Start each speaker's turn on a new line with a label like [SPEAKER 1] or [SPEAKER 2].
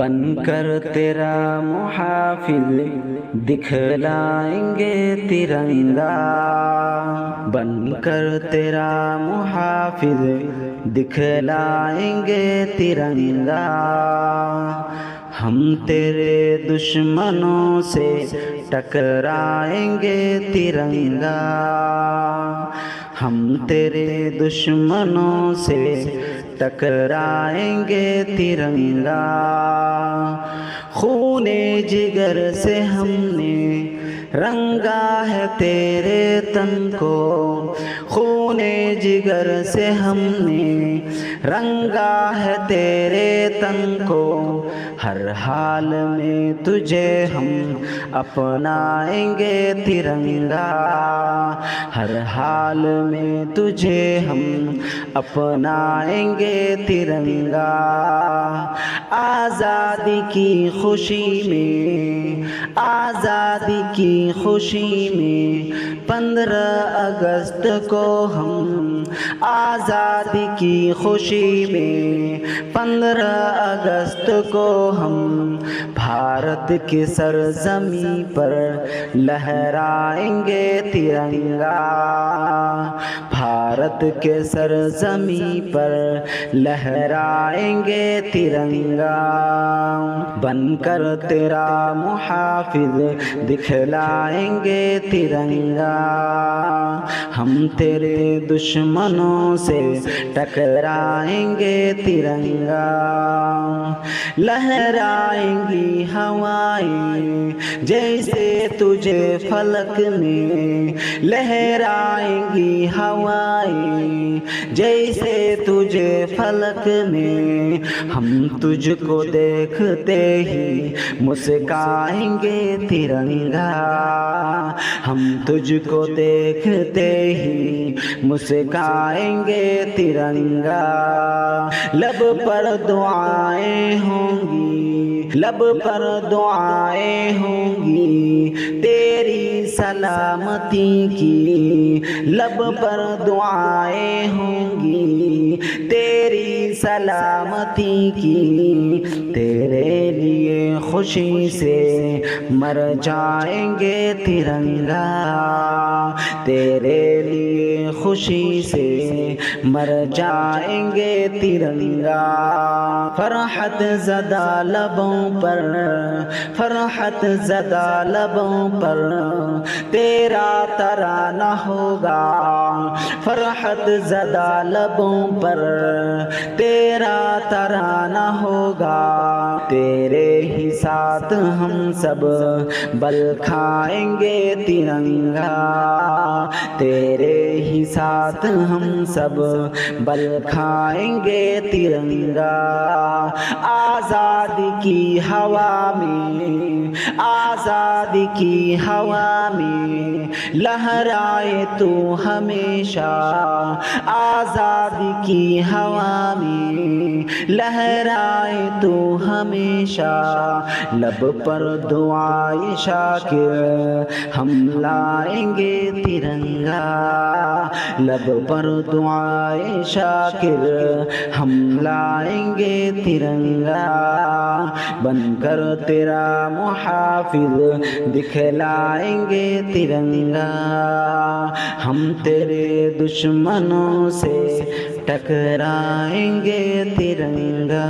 [SPEAKER 1] بن کر تیرا محافظ دکھلائیں گے ترنگا، بن کر تیرا محافظ دکھلائیں گے ترنگا، ہم تیرے دشمنوں سے ٹکرائیں گے ترنگا، ہم تیرے دشمنوں سے ٹکرائیں گے ترنگا، خون جگر سے ہم نے رنگا ہے تیرے تن کو، خون جگر سے ہم نے رنگا ہے تیرے تن کو، ہر حال میں تجھے ہم اپنائیں گے ترنگا، ہر حال میں تجھے ہم اپنائیں گے ترنگا، آزادی کی خوشی میں، آزادی کی خوشی میں 15 اگست کو ہم، آزادی کی خوشی میں 15 اگست کو ہم بھارت کی سرزمین پر لہرائیں گے ترنگا، بھارت کے سرزمین پر لہرائیں گے ترنگا، بن کر تیرا محافظ دکھلائیں گے ترنگا، ہم تیرے دشمنوں سے ٹکرائیں گے ترنگا، لہرائیں گی ہوائیں جیسے تجھے فلک میں، لہرائیں گی ہوائیں جیسے تجھے فلک میں، ہم تجھ کو دیکھتے ہی مسکائیں گے ترنگا، ہم تجھ کو دیکھتے ہی مسکائیں گے ترنگا، لب پر دعائیں ہوں گی، لب پر دعائیں ہوں گی تیری سلامتی کی، لب پر دعائیں ہوں گی تیری سلامتی کی، تیرے لیے خوشی سے مر جائیں گے ترنگا، تیرے لیے خوشی سے مر جائیں گے ترنگا، فرحت زدہ لبوں پر، فرحت زدہ لبوں پر تیرا ترانہ ہوگا، فرحت زدہ لبوں پر تیرا ترانہ ہوگا، تیرے ہی ساتھ ہم سب بل کھائیں گے ترنگا، تیرے ہی ساتھ ہم سب بل کھائیں گے ترنگا، آزادی کی ہوا میں، آزادی کی ہوا میں لہرائے تو ہمیشہ، آزادی کی ہوا میں لہرائے تو ہمیشہ، لب پر دعائے شاکر ہم لائیں گے ترنگا، لب پر دعائے شاکر ہم لائیں گے ترنگا، بن کر تیرا محافظ دکھلائیں گے ترنگا، ہم تیرے دشمنوں سے ٹکرائیں گے ترنگا۔